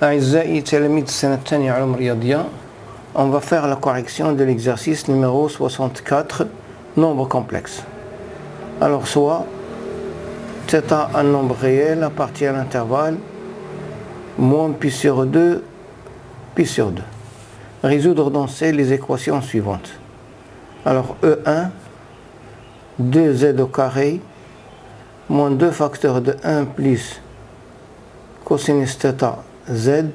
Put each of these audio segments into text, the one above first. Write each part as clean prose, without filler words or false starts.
أعزائي تلاميذ السنة الثانية علوم رياضية. On va faire la correction de l'exercice numéro 64, nombre complexe. Alors soit θ un nombre réel appartient à l'intervalle moins pi sur 2, pi sur 2. Résoudre dans C les équations suivantes. Alors E1, 2z au carré, moins 2 facteurs de 1 plus cosinus θ z,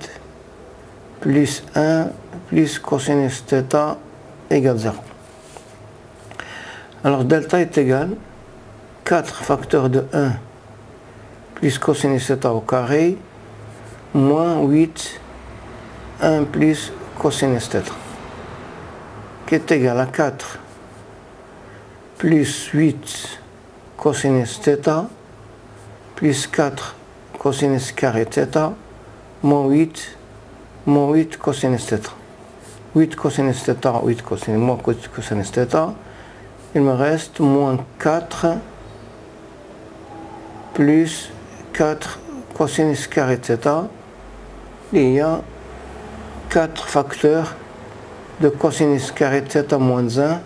plus 1 plus cosinus θ égale 0. Alors delta est égal 4 facteurs de 1 plus cosinus θ au carré moins 8 1 plus cosinus θ qui est égal à 4 plus 8 cosinus θ plus 4 cosinus carré θ moins 8 cosinus θ. 8 cosinus θ, 8 cosinus, moins cosinus θ. Il me reste moins 4 plus 4 cosinus carré θ. Il y a 4 facteurs de cosinus carré θ moins 1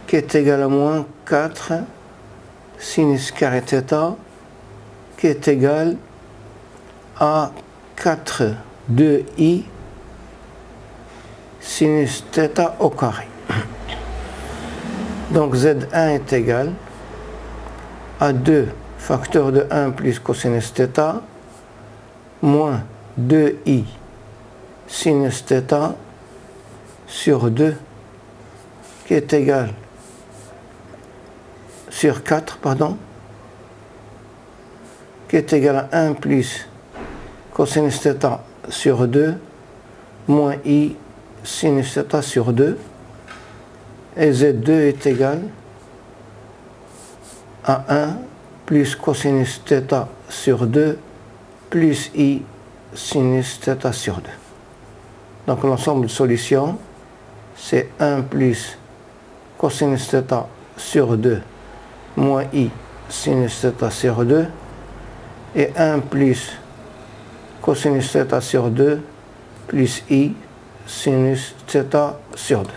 qui est égal à moins 4 sinus carré θ qui est égal à 4 2i sinus θ au carré. Donc Z1 est égal à 2 facteurs de 1 plus cosinus θ moins 2i sinus θ sur 2 qui est égal sur 4 pardon qui est égal à 1 plus cosinus θ sur 2 moins i sinus θ sur 2 et Z2 est égal à 1 plus cosinus θ sur 2 plus i sinus θ sur 2. Donc l'ensemble de solutions c'est 1 plus cosinus θ sur 2 moins i sinus θ sur 2 et 1 plus cosinus θ sur 2 plus i sinus θ sur 2.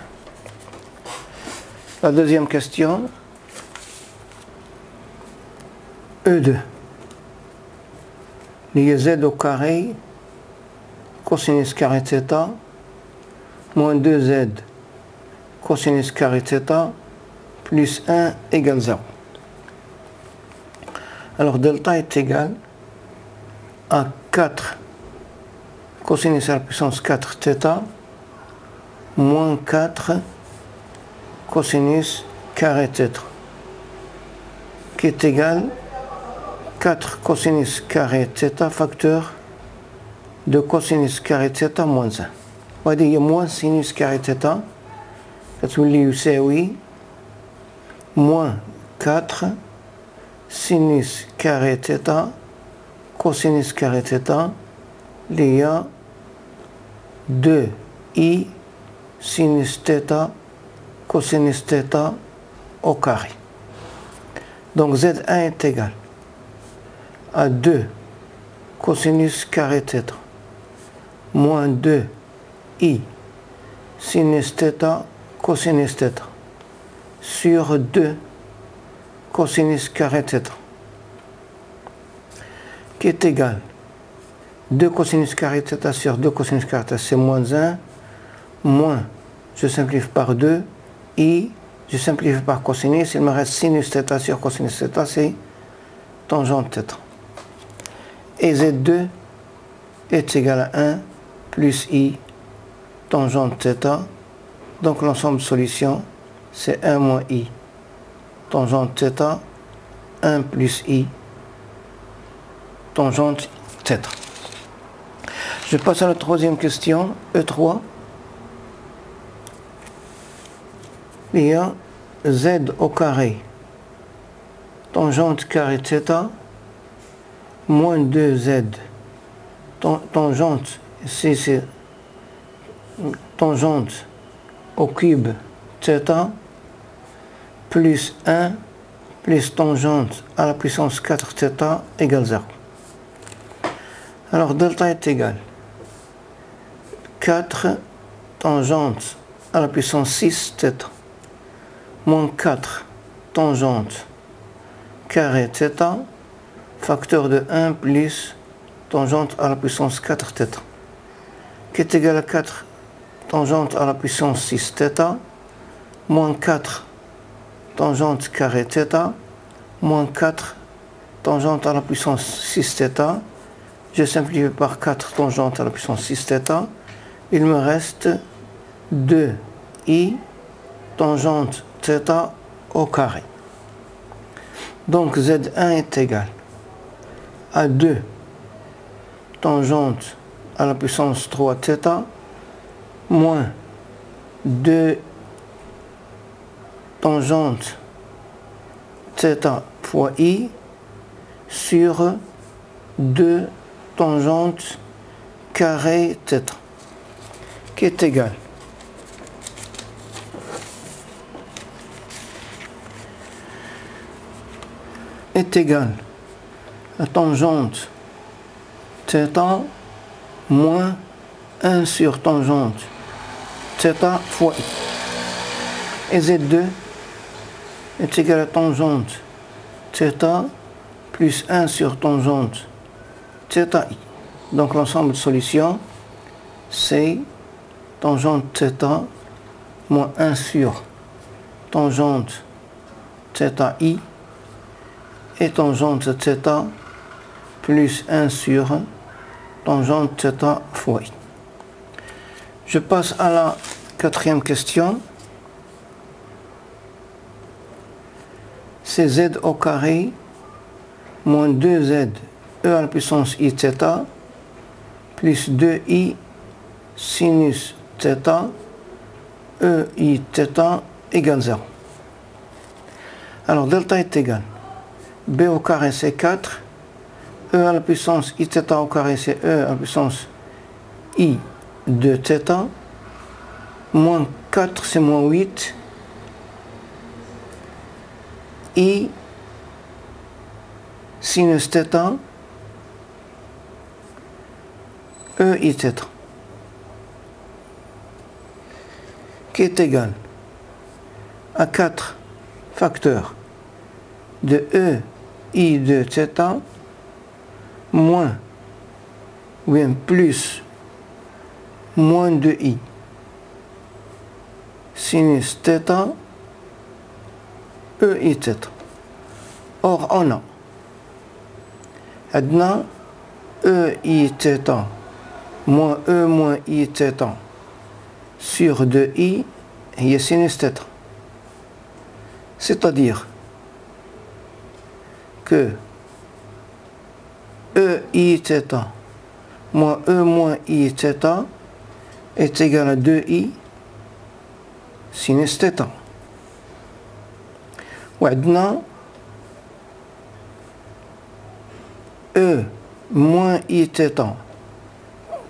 La deuxième question, E2. Lié z au carré, cosinus carré θ, moins 2z cosinus carré θ, plus 1 égale 0. Alors delta est égal à 4 cosinus à la puissance 4 θ moins 4 cosinus carré θ qui est égal 4 cosinus carré θ facteur de cosinus carré θ moins 1. وهذه هي moins sinus carré θ كتولي يساوي moins 4 sinus carré θ cosinus carré θ il y a 2i sinus θ cosinus θ au carré. Donc Z1 est égal à 2 cosinus carré θ moins 2i sinus θ cosinus θ sur 2 cosinus carré θ qui est égal 2 cosinus carré θ sur 2 cosinus carré θ c'est moins 1 moins, je simplifie par 2, i, je simplifie par cosinus, il me reste sinus θ sur cosinus θ, c'est tangente θ. Et Z2 est égal à 1 plus i tangente θ, donc l'ensemble de solutions c'est 1 moins i tangente θ, 1 plus i tangente θ. Je passe à la troisième question, E3. Il y a z au carré tangente carré θ moins 2z tangente, ici c'est tangente au cube θ plus 1 plus tangente à la puissance 4 θ égale 0. Alors delta est égal 4 tangente à la puissance 6 θ moins 4 tangente carré θ facteur de 1 plus tangente à la puissance 4 θ qui est égal à 4 tangente à la puissance 6 θ moins 4 tangente carré θ moins 4 tangente à la puissance 6 θ. Je simplifie par 4 tangente à la puissance 6 θ. Il me reste 2i tangente θ au carré. Donc Z1 est égal à 2 tangente à la puissance 3 θ moins 2 tangente θ fois i sur 2 tangente carré θ qui est égal à tangente θ moins 1 sur tangente θ fois i. Et Z2 est égal à tangente θ plus 1 sur tangente θi. Donc l'ensemble de solutions, c'est tangente θ moins 1 sur tangente θi et tangente θ plus 1 sur tangente θ fois i. Je passe à la quatrième question. C'est z au carré moins 2z e à la puissance i θ plus 2i sinus θ e i θ égale 0. Alors delta est égal b au carré c'est 4, e à la puissance i θ au carré c'est e à la puissance i de θ, moins 4 c'est moins 8, i sinus θ e i θ qui est égal à 4 facteurs de e i de θ moins ou bien plus moins de i sinus θ e i θ. Or on a عندنا e i θ moins e moins i θ sur 2i هي sinus θ. C'est-à-dire que e i θ moins e moins i θ est égal à 2i sinus θ. وعندنا e moins i θ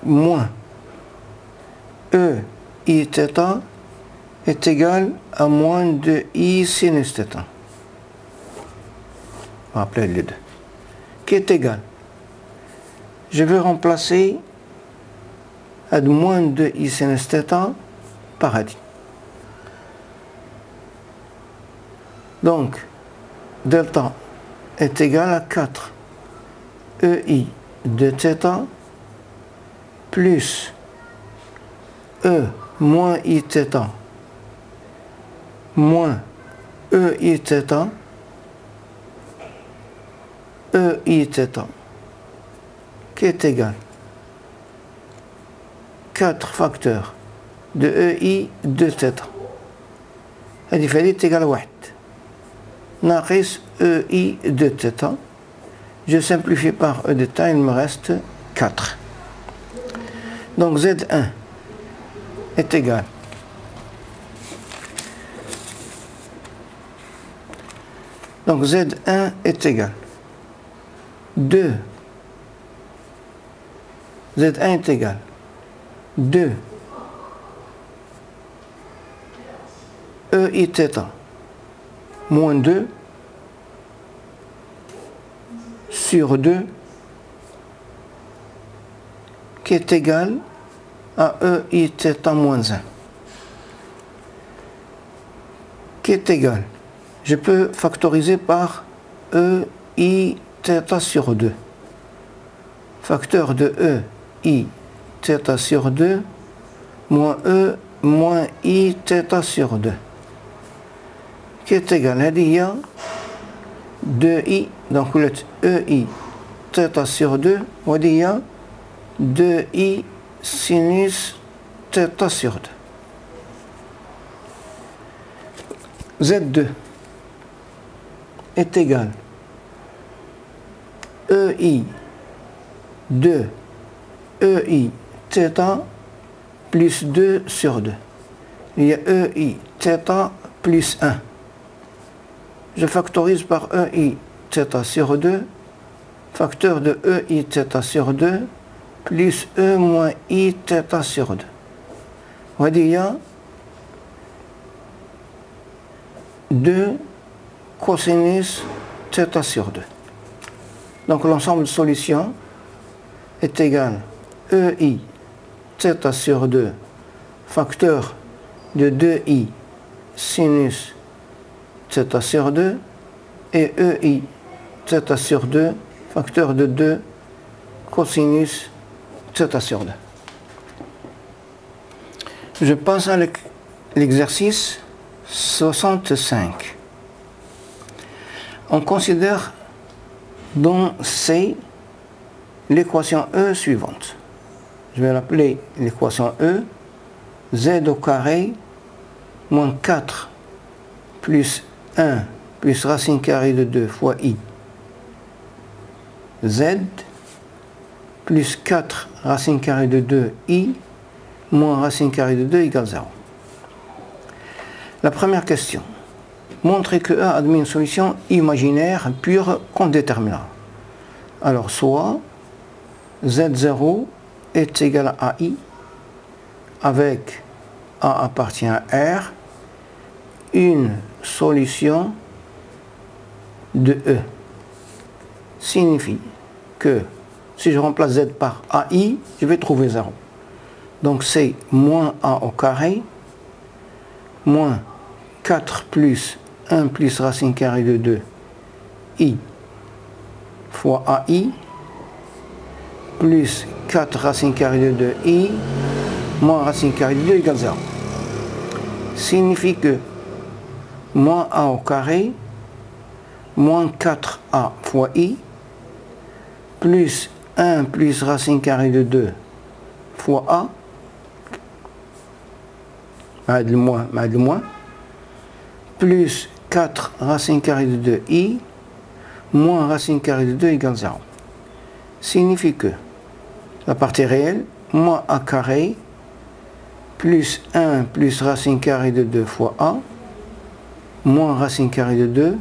moins e i θ est égal à moins de i sinus θ. On va appeler les deux. Qui est égal. Je vais remplacer à moins de i sinus θ par i. Donc, delta est égal à 4 ei de θ plus e moins i θ moins ei θ qui est égal 4 facteurs de ei de θ. هذه فعلية تيجال 1 ناقص ei de θ. Je simplifie par e de θ, il me reste 4. Donc Z1 est égal donc Z1 est égal 2 Z1 est égal 2 ei θ moins 2 sur 2 qui est égal à e i θ moins 1, qui est égal, je peux factoriser par e i θ sur 2. Facteur de e i θ sur 2 moins e moins i θ sur 2, qui est égal à 2i, donc le e i θ sur 2, on dit 2i sinus θ sur 2. Z2 est égal ei 2 ei θ plus 2 sur 2. Il y a ei θ plus 1. Je factorise par ei θ sur 2, facteur de ei θ sur 2, plus e moins i θ sur 2. On va dire 2 cosinus θ sur 2. Donc l'ensemble de solutions est égal ei θ sur 2, facteur de 2i sinus θ sur 2, et ei θ sur 2, facteur de 2 cosinus θ sur 2. Je passe à l'exercice 65. On considère dans C l'équation E suivante. Je vais l'appeler l'équation E, z au carré moins 4 plus 1 plus racine carrée de 2 fois i, z plus 4 racine carrée de 2 i moins racine carrée de 2 égale 0. La première question. Montrer que A admet une solution imaginaire pure qu'on déterminera. Alors, soit Z0 est égal à AI, avec A appartient à R, une solution de E. Signifie que si je remplace Z par AI, je vais trouver 0. Donc c'est moins A au carré, moins 4 plus 1 plus racine carrée de 2 i fois AI plus 4 racine carrée de 2 i moins racine carrée de 2 égale 0. Signifie que moins A au carré moins 4A fois i plus 1 plus racine carrée de 2 fois A le moins plus 4 racine carrée de 2 i moins racine carrée de 2 égale 0. Signifie que la partie réelle, moins A carré plus 1 plus racine carrée de 2 fois A moins racine carrée de 2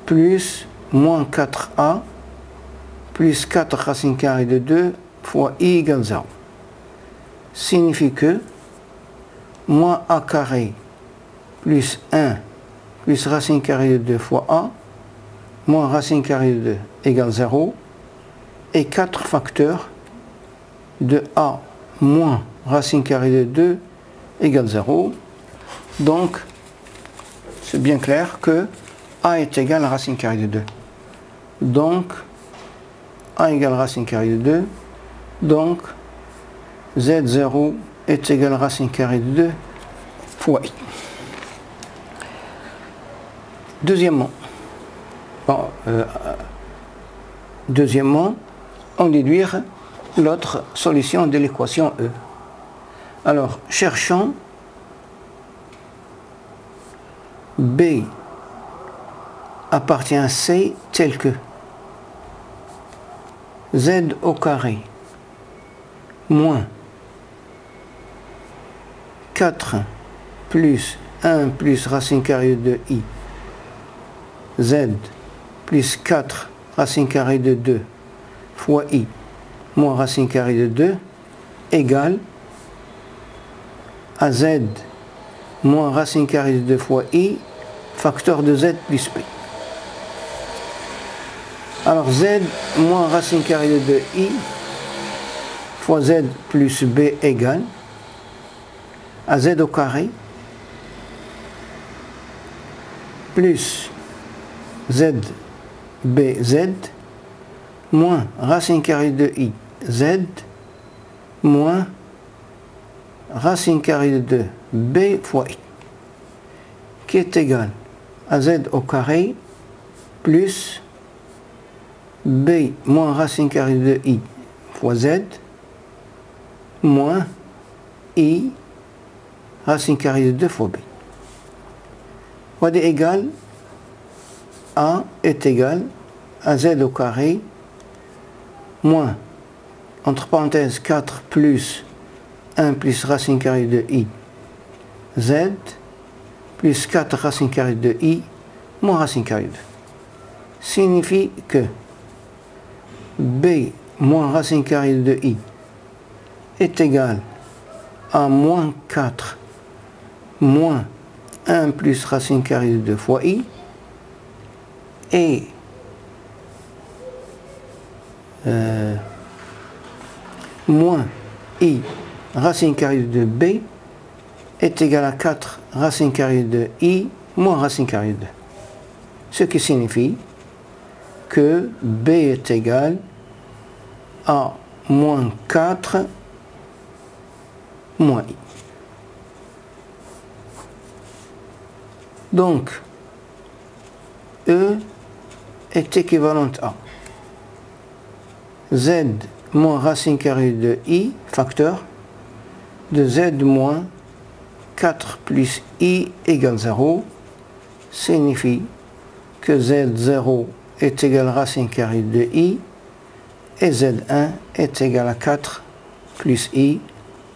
plus moins 4A plus 4 racine carrée de 2 fois i égale 0. Signifie que moins A carré plus 1 plus racine carrée de 2 fois A moins racine carrée de 2 égale 0 et 4 facteurs de A moins racine carrée de 2 égale 0. Donc, c'est bien clair que A est égal à racine carrée de 2. Donc, A égale racine carrée de 2. Donc, Z0 est égal à racine carrée de 2 fois i. Deuxièmement, on déduire l'autre solution de l'équation E. Alors, cherchons B appartient à C tel que Z au carré moins 4 plus 1 plus racine carrée de i, Z plus 4 racine carrée de 2 fois i moins racine carrée de 2 égale à Z moins racine carrée de 2 fois i facteur de Z plus p. Alors Z moins racine carrée de 2i fois z plus b égale à z au carré plus z bz moins racine carrée de i z moins racine carrée de b fois i, qui est égal à z au carré plus b moins racine carrée de i fois z moins i racine carrée de 2 fois b. Fois d égale a est égal à z au carré moins, entre parenthèses, 4 plus 1 plus racine carrée de i z plus 4 racine carrée de i moins racine carrée de 2. Signifie que b moins racine carrée de i est égal à moins 4 moins 1 plus racine carrée de 2 fois i et moins i racine carrée de b est égal à 4 racine carrée de i moins racine carrée de 2. Ce qui signifie que b est égal à moins 4 moins i. Donc, E est équivalent à z moins racine carrée de i, facteur, de z moins 4 plus i égale 0, signifie que z0 est égal à racine carrée de i et z1 est égal à 4 plus i,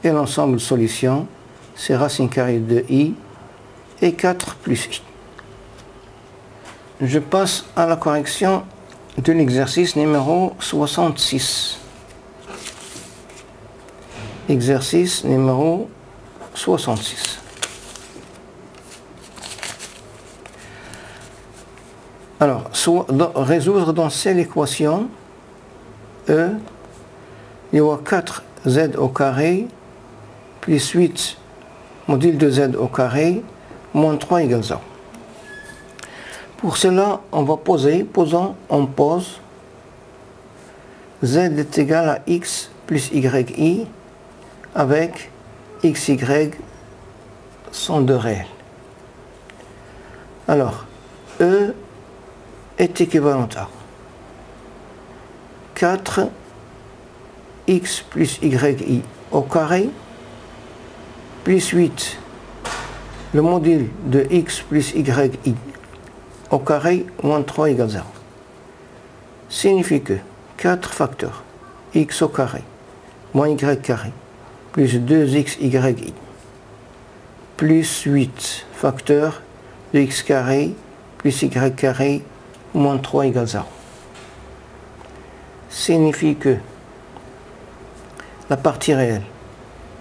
et l'ensemble de solutions, c'est racine carrée de i et 4 plus i. Je passe à la correction de l'exercice numéro 66. Exercice numéro 66. Alors, résoudre dans cette équation, E, il y aura 4z au carré plus 8 module de z au carré moins 3 égale 0. Pour cela, on va on pose z est égal à x plus yi avec xy sont deux réels. Alors, E est équivalent à 4 x plus yi au carré plus 8 le module de x plus yi au carré moins 3 égale 0. Signifie que 4 facteurs x au carré moins y carré plus 2xyi plus 8 facteurs de x carré plus y carré moins 3 égale 0. Signifie que la partie réelle,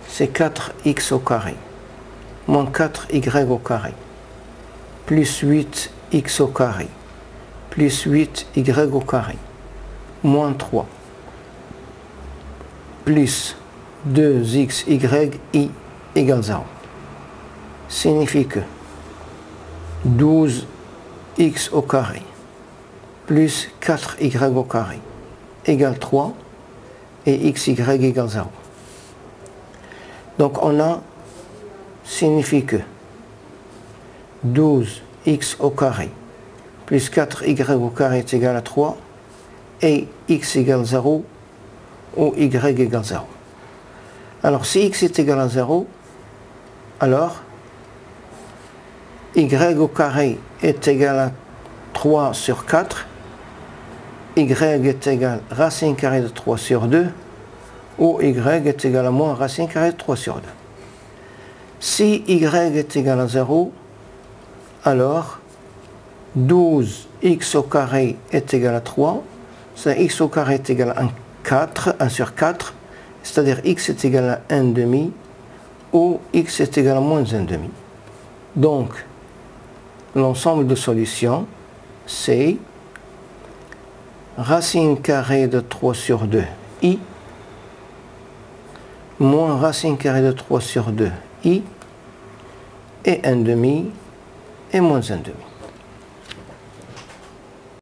c'est 4x au carré moins 4y au carré plus 8x au carré plus 8y au carré moins 3 plus 2xyi égale 0. Signifie que 12x au carré plus 4y au carré égale 3 et xy égale 0. Donc on a signifie que 12x au carré plus 4y au carré est égal à 3 et x égale 0 ou y égale 0. Alors si x est égal à 0, alors y au carré est égal à 3 sur 4, y est égal à racine carrée de 3 sur 2, ou y est égal à moins racine carrée de 3 sur 2. Si y est égal à 0, alors 12x au carré est égal à 3, c'est-à-dire x au carré est égal à 1 sur 4, c'est-à-dire x est égal à 1 demi, ou x est égal à moins 1 demi. Donc, l'ensemble de solutions, c'est racine carrée de 3 sur 2, i, moins racine carrée de 3 sur 2 i et 1 demi et moins 1 demi.